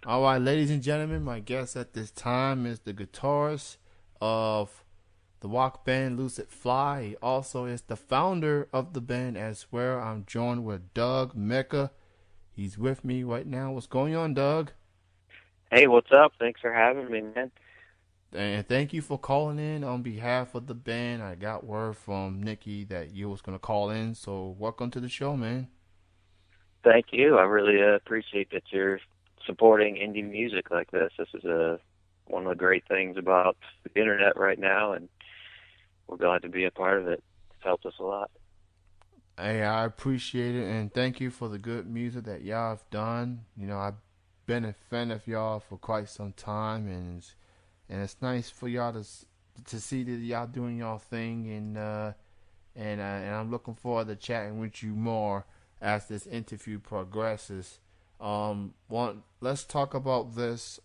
All right, ladies and gentlemen, my guest at this time is the guitarist of the rock band Lucid Fly. He also is the founder of the band as well. I'm joined with Doug Mecca. He's with me right now. What's going on, Doug? Hey, what's up? Thanks for having me, man. And thank you for calling in on behalf of the band. I got word from Nikki that you was gonna call in, so welcome to the show, man. Thank you. I really appreciate that you're supporting indie music like this. This is one of the great things about the internet right now, and we're glad to be a part of it. It's helped us a lot. Hey, I appreciate it and thank you for the good music that y'all have done. I've been a fan of y'all for quite some time, and it's nice for y'all to see that y'all doing y'all thing, and I'm looking forward to chatting with you more as this interview progresses. Let's talk about this.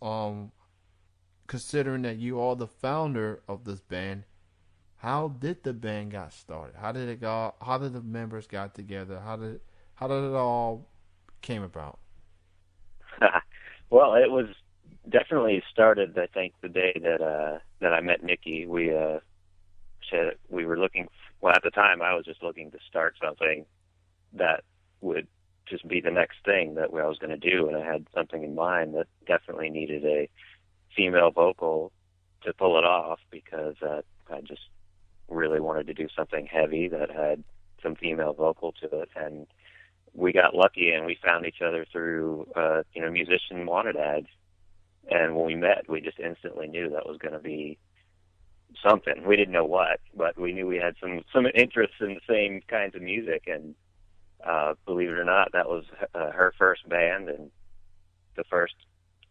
Considering that you are the founder of this band, how did the band got started? How did it go? How did the members got together? How did it all came about? Well, it was definitely started, I think, the day that I met Nikki. We were looking. Well, at the time, I was just looking to start something that would just be the next thing that I was going to do, and I had something in mind that definitely needed a female vocal to pull it off because I just really wanted to do something heavy that had some female vocal to it. And we got lucky and we found each other through musician wanted ads. And when we met, we just instantly knew that was going to be something. We didn't know what, but we knew we had some interests in the same kinds of music. And believe it or not, that was her first band and the first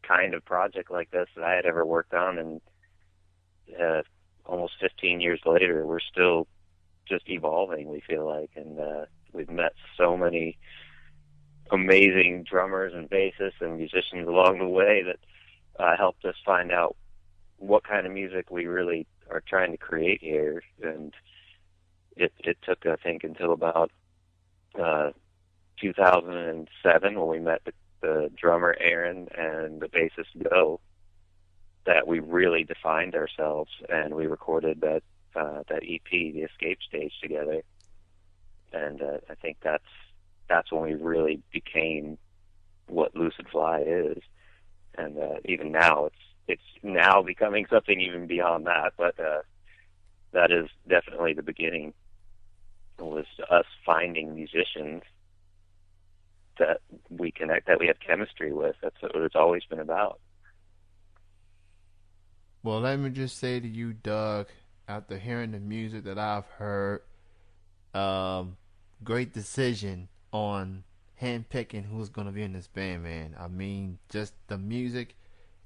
kind of project like this that I had ever worked on. And almost 15 years later, we're still just evolving, we feel like. And we've met so many amazing drummers and bassists and musicians along the way that helped us find out what kind of music we really are trying to create here. And it took, I think, until about 2007 when we met the drummer Aaron and the bassist Go that we really defined ourselves, and we recorded that EP, the Escape Stage, together. And I think that's when we really became what Lucid Fly is. And even now, it's now becoming something even beyond that. But that is definitely the beginning. It was us finding musicians that we connect, that we have chemistry with. That's what it's always been about. Well, let me just say to you, Doug, after hearing the music that I've heard, um, great decision on handpicking who's gonna be in this band, man. I mean, just the music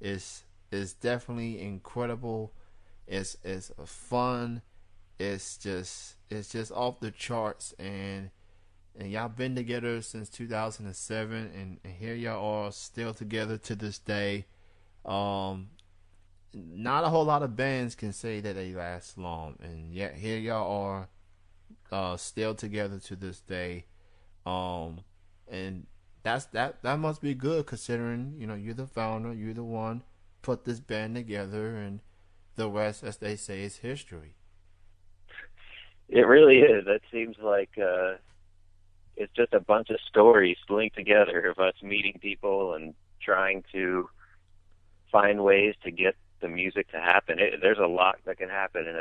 is definitely incredible. It's fun. It's just off the charts, and y'all been together since 2007, and here y'all are still together to this day. Um, Not a whole lot of bands can say that they last long, and yet here y'all are, still together to this day. Um, and that must be good considering you're the founder, you're the one put this band together, and the rest, as they say, is history. It really is. It seems like it's just a bunch of stories linked together of us meeting people and trying to find ways to get the music to happen. There's a lot that can happen in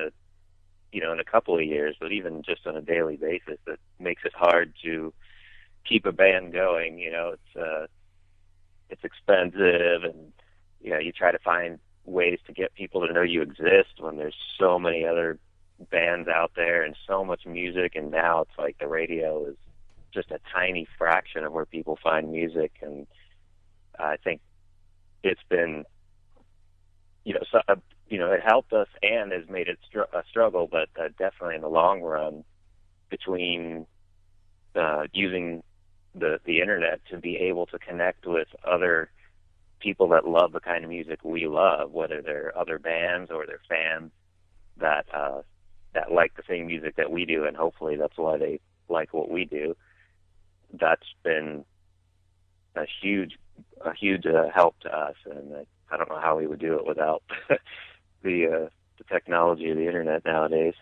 a couple of years, but even just on a daily basis, that makes it hard to keep a band going. It's expensive, and you try to find ways to get people to know you exist when there's so many other bands out there and so much music. And now it's like the radio is just a tiny fraction of where people find music. And I think it's been, it helped us and has made it a struggle, but definitely in the long run, between using the internet to be able to connect with other people that love the kind of music we love, whether they're other bands or they're fans that that like the same music that we do, and hopefully that's why they like what we do. That's been a huge a huge help to us, and I don't know how we would do it without the technology of the internet nowadays.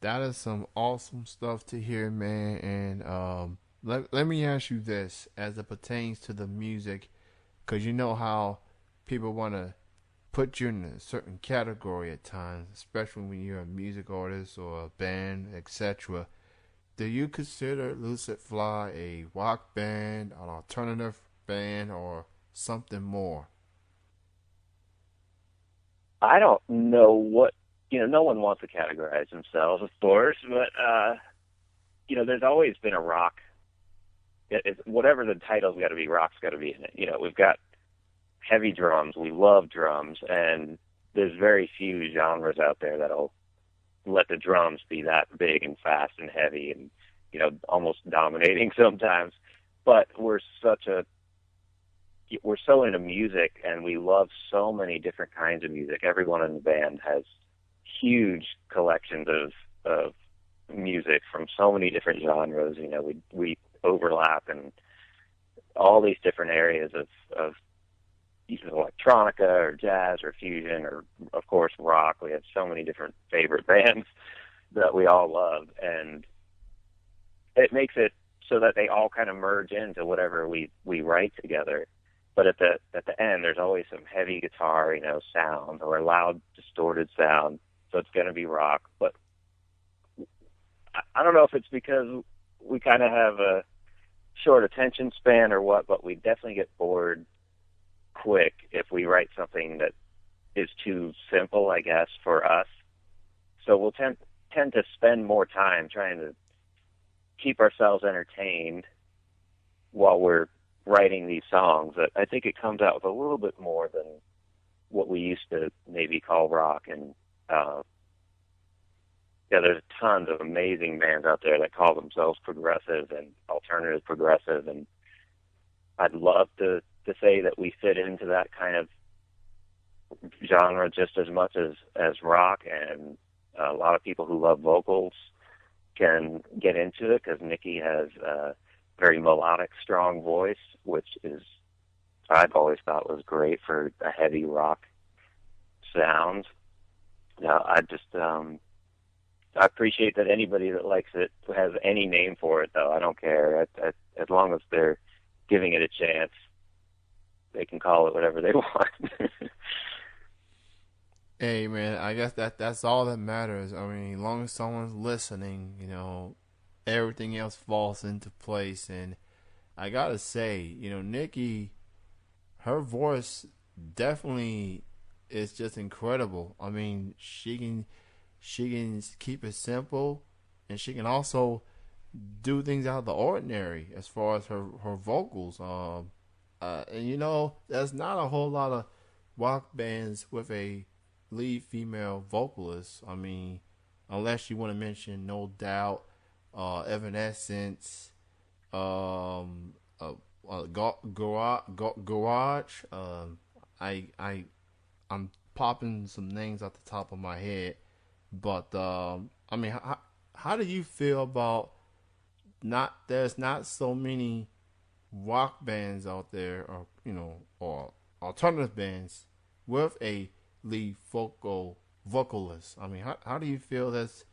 That is some awesome stuff to hear, man. And let me ask you this as it pertains to the music, because you know how people want to put you in a certain category at times, especially when you're a music artist or a band, etc. Do you consider Lucid Fly a rock band, an alternative band, or something more? I don't know what, no one wants to categorize themselves, of course, but there's always been a rock. Whatever the title's got to be, rock's got to be in it. We've got heavy drums. We love drums, and there's very few genres out there that'll let the drums be that big and fast and heavy and almost dominating sometimes. But we're so into music, and we love so many different kinds of music. Everyone in the band has huge collections of music from so many different genres. We overlap in all these different areas of either electronica or jazz or fusion or, of course, rock. We have so many different favorite bands that we all love, and it makes it so that they all kind of merge into whatever we write together. But at the end, there's always some heavy guitar, sound, or a loud, distorted sound. So it's going to be rock. But I don't know if it's because we kind of have a short attention span or what, but we definitely get bored quick if we write something that is too simple, I guess, for us. So we'll tend to spend more time trying to keep ourselves entertained while we're writing these songs. That I think it comes out with a little bit more than what we used to maybe call rock. And there's tons of amazing bands out there that call themselves progressive and alternative progressive, and I'd love to say that we fit into that kind of genre just as much as rock, and a lot of people who love vocals can get into it because Nikki has a very melodic, strong voice, which is I've always thought was great for a heavy rock sound. I appreciate that anybody that likes it has any name for it, though. I don't care. As long as they're giving it a chance, they can call it whatever they want. Hey man, I guess that's all that matters. I mean, as long as someone's listening, everything else falls into place. And I gotta say, Nikki, her voice definitely is just incredible. I mean, she can keep it simple, and she can also do things out of the ordinary as far as her vocals. And there's not a whole lot of rock bands with a lead female vocalist. I mean, unless you want to mention No Doubt, Evanescence, Garage. I'm popping some names off the top of my head, but I mean, how do you feel about not there's not so many rock bands out there, or alternative bands with a lead vocalist? I mean, how do you feel that's?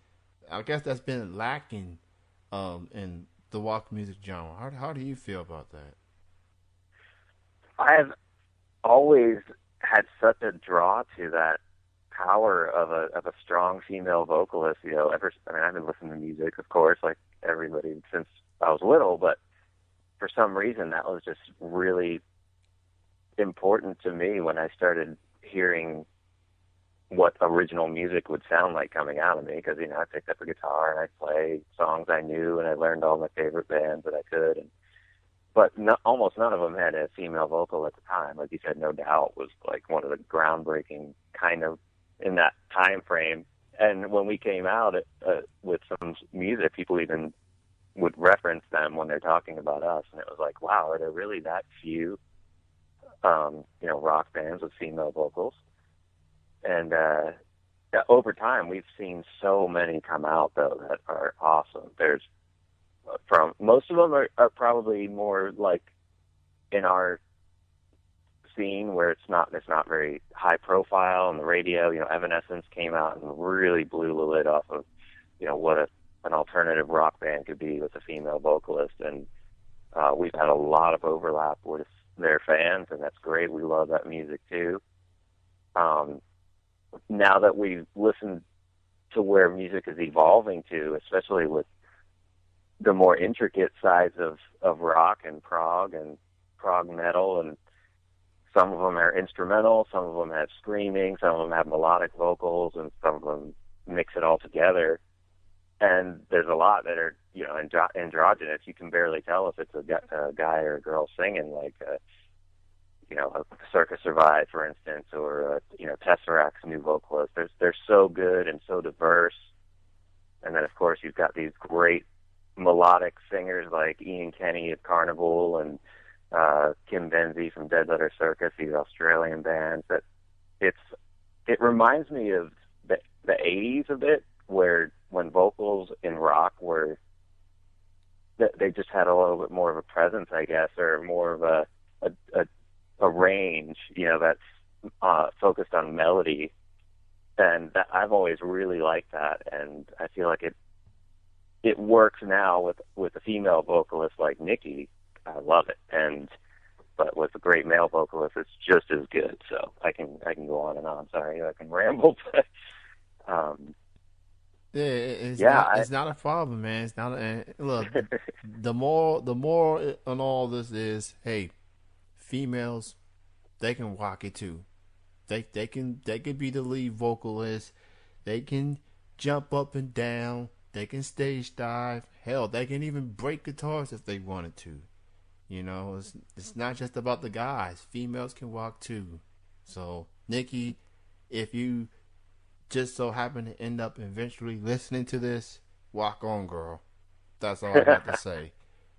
I guess that's been lacking in the rock music genre. How do you feel about that? I've always had such a draw to that power of a strong female vocalist. I've been listening to music, of course, like everybody since I was little, but for some reason that was just really important to me when I started hearing what original music would sound like coming out of me, because I picked up a guitar and I played songs I knew and I learned all my favorite bands that I could, but almost none of them had a female vocal at the time. Like you said, No Doubt was like one of the groundbreaking kind of in that time frame. And when we came out with some music, people even would reference them when they're talking about us, and it was like, wow, are there really that few rock bands with female vocals? And over time, we've seen so many come out, though, that are awesome. There's from most of them are probably more like in our scene where it's not very high profile on the radio. You know, Evanescence came out and really blew the lid off of, you know, what an alternative rock band could be with a female vocalist, and we've had a lot of overlap with their fans, and that's great. We love that music too. Um, Now that we've listened to where music is evolving to, especially with the more intricate sides of rock and prog metal, and some of them are instrumental, some of them have screaming, some of them have melodic vocals, and some of them mix it all together. And there's a lot that are, you know, androgynous. You can barely tell if it's a guy or a girl singing, like, you know, a Circus Survive, for instance, or, you know, Tesseract's new vocalist. They're so good and so diverse. And then, of course, you've got these great melodic singers like Ian Kenny of Carnival and Kim Benzie from Dead Letter Circus, these Australian bands. That it reminds me of the 80s a bit, where when vocals in rock were, they just had a little bit more of a presence, I guess, or more of a range, you know, that's focused on melody. And I've always really liked that, and I feel like it works now with a female vocalist like Nikki. I love it, but with a great male vocalist, it's just as good. So I can go on and on. Sorry, I can ramble, but Yeah, it's yeah, it's not a problem, man. It's not. Look, the more on all this is, hey, females, they can rock it too. They can be the lead vocalist. They can jump up and down. They can stage dive. Hell, they can even break guitars if they wanted to. You know, it's not just about the guys. Females can rock too. So, Nikki, if you just so happen to end up eventually listening to this, rock on, girl. That's all I got to say.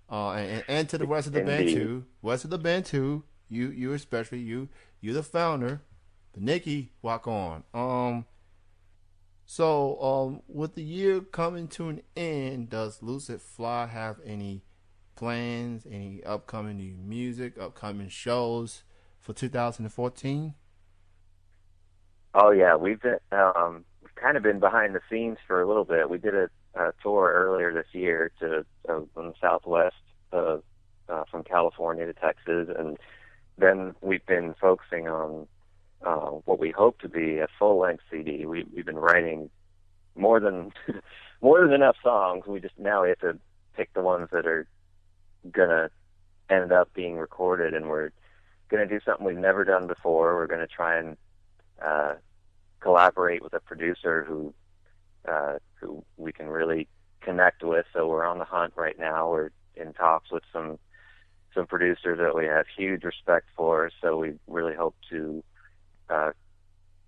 And to the rest of the band indeed. too. Rest of the band too. You especially you the founder. But Nikki, rock on. So with the year coming to an end, does Lucid Fly have any plans, any upcoming new music, upcoming shows for 2014? Oh yeah, we've kind of been behind the scenes for a little bit. We did a tour earlier this year to from the Southwest, from California to Texas, and then we've been focusing on what we hope to be a full-length CD. We've been writing more than more than enough songs. We have to pick the ones that are gonna end up being recorded, and we're gonna do something we've never done before. We're gonna try and collaborate with a producer who we can really connect with. So we're on the hunt right now. We're in talks with some producers that we have huge respect for. So we really hope to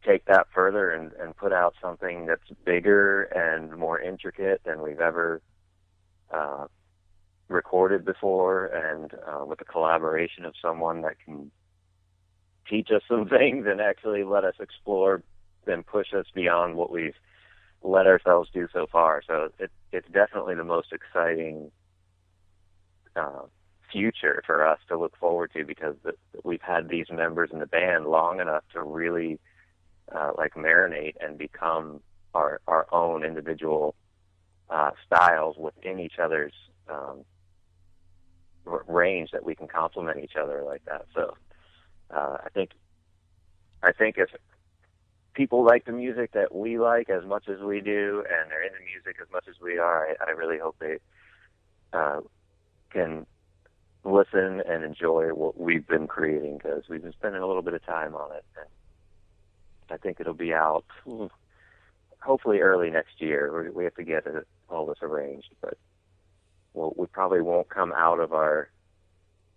take that further and put out something that's bigger and more intricate than we've ever recorded before, and with the collaboration of someone that can teach us some things and actually let us explore and push us beyond what we've let ourselves do so far. So it's definitely the most exciting future for us to look forward to, because we've had these members in the band long enough to really like marinate and become our own individual styles within each other's range, that we can complement each other like that. So I think if people like the music that we like as much as we do, and they're into music as much as we are, I really hope they can listen and enjoy what we've been creating, because we've been spending a little bit of time on it. And I think it'll be out hopefully early next year. We have to get all this arranged, but we probably won't come out of our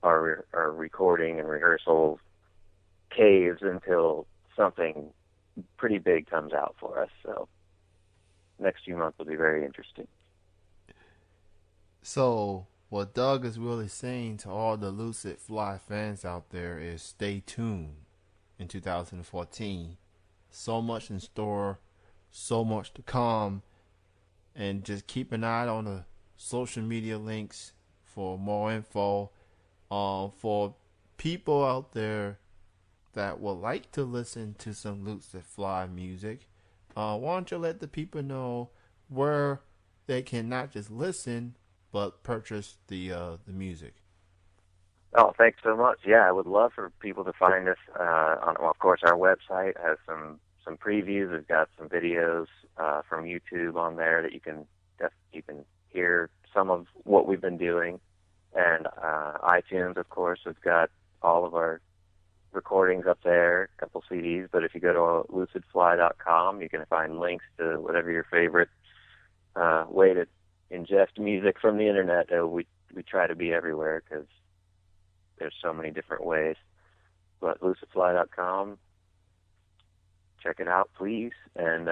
recording and rehearsal caves until something pretty big comes out for us. So next few months will be very interesting. So what Doug is really saying to all the Lucid Fly fans out there is stay tuned in 2014. So much in store, so much to come, and just keep an eye on social media links for more info. For people out there that would like to listen to some Lucid Fly music, why don't you let the people know where they can not just listen but purchase the music? Oh, thanks so much. Yeah, I would love for people to find us on. Well, of course, our website has some previews. We've got some videos from YouTube on there that you can hear some of what we've been doing, and iTunes, of course, we've got all of our recordings up there, a couple CDs. But if you go to lucidfly.com, you can find links to whatever your favorite way to ingest music from the internet. We try to be everywhere because there's so many different ways. But lucidfly.com, check it out, please, and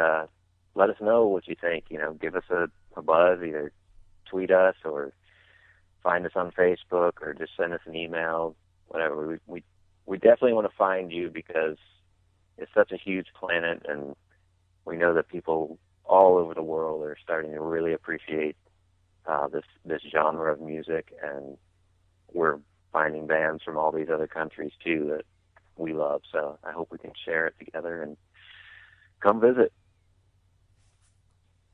let us know what you think. Give us a buzz, either tweet us or find us on Facebook or just send us an email, whatever. We definitely want to find you because it's such a huge planet, and we know that people all over the world are starting to really appreciate this genre of music, and we're finding bands from all these other countries too that we love. So I hope we can share it together and come visit.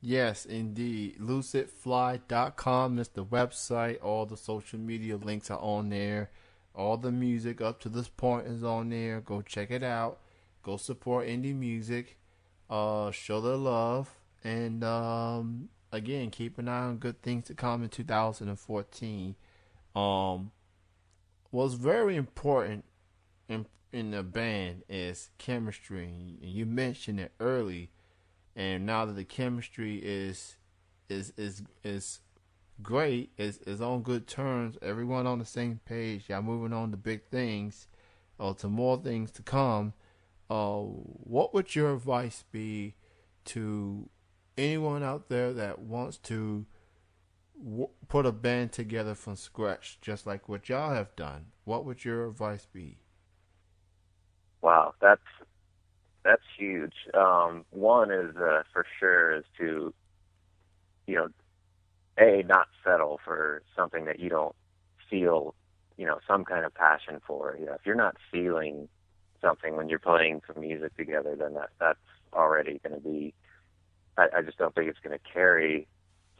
Yes, indeed. LucidFly.com is the website. All the social media links are on there. All the music up to this point is on there. Go check it out. Go support indie music. Show the love. And again, keep an eye on good things to come in 2014. What's very important in the band is chemistry. And you mentioned it early. And now that the chemistry is great, is on good terms, everyone on the same page, y'all moving on to big things, or to more things to come. What would your advice be to anyone out there that wants to put a band together from scratch, just like what y'all have done? What would your advice be? Wow, that's huge. One is for sure is to, not settle for something that you don't feel, some kind of passion for. If you're not feeling something when you're playing some music together, then that's already going to be. I just don't think it's going to carry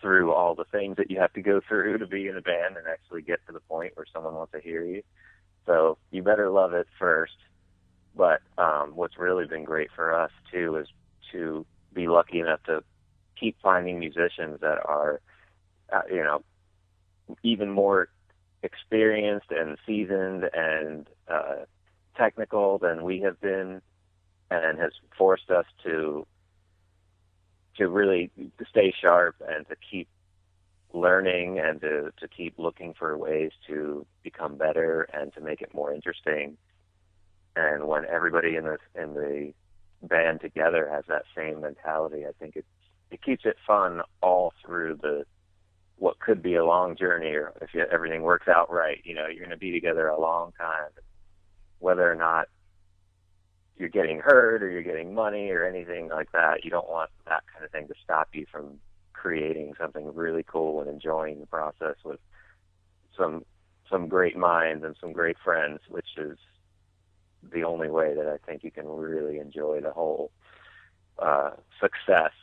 through all the things that you have to go through to be in a band and actually get to the point where someone wants to hear you. So you better love it first. But what's really been great for us, too, is to be lucky enough to keep finding musicians that are, even more experienced and seasoned and technical than we have been, and has forced us to really stay sharp and to keep learning and to keep looking for ways to become better and to make it more interesting. And when everybody in the band together has that same mentality, I think it keeps it fun all through what could be a long journey, or if everything works out right, you're going to be together a long time. Whether or not you're getting hurt or you're getting money or anything like that, you don't want that kind of thing to stop you from creating something really cool and enjoying the process with some great minds and some great friends, which is the only way that I think you can really enjoy the whole success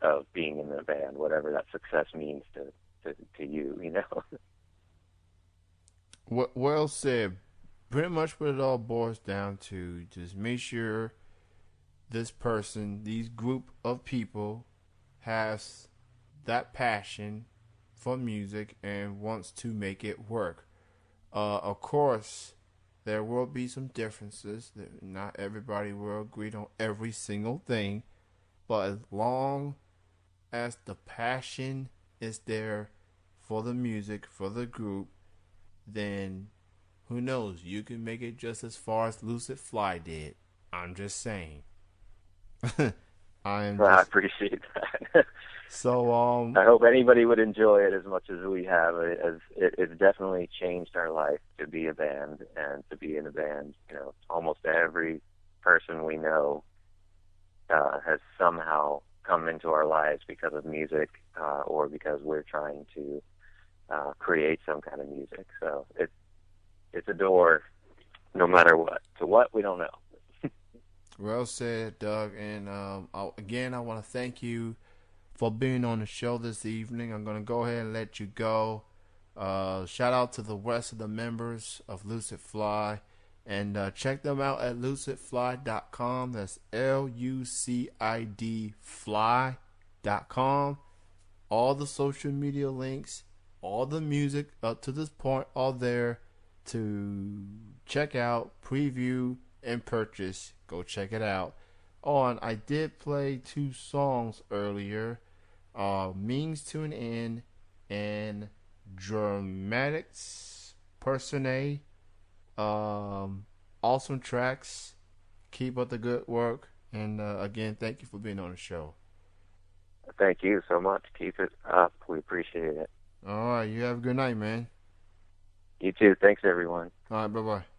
of being in the band, whatever that success means to you, Well said. Pretty much what it all boils down to, just make sure these group of people, has that passion for music and wants to make it work. Of course, there will be some differences. Not everybody will agree on every single thing, but as long as the passion is there for the music, for the group, then who knows? You can make it just as far as Lucid Fly did. I'm just saying. I appreciate that. So I hope anybody would enjoy it as much as we have. It's definitely changed our life to be a band and to be in a band. Almost every person we know has somehow come into our lives because of music, or because we're trying to create some kind of music. So it's a door, no matter what. To what, we don't know. Well said, Doug. And again, I want to thank you for being on the show this evening. I'm going to go ahead and let you go. Shout out to the rest of the members of Lucid Fly. And check them out at lucidfly.com. That's LUCID fly.com. All the social media links, all the music up to this point are there to check out, preview, and purchase. Go check it out. Oh, and I did play 2 songs earlier. Means to an End and Dramatics Personae. Awesome tracks. Keep up the good work. And again, thank you for being on the show. Thank you so much. Keep it up. We appreciate it. All right. You have a good night, man. You too. Thanks, everyone. All right. Bye-bye.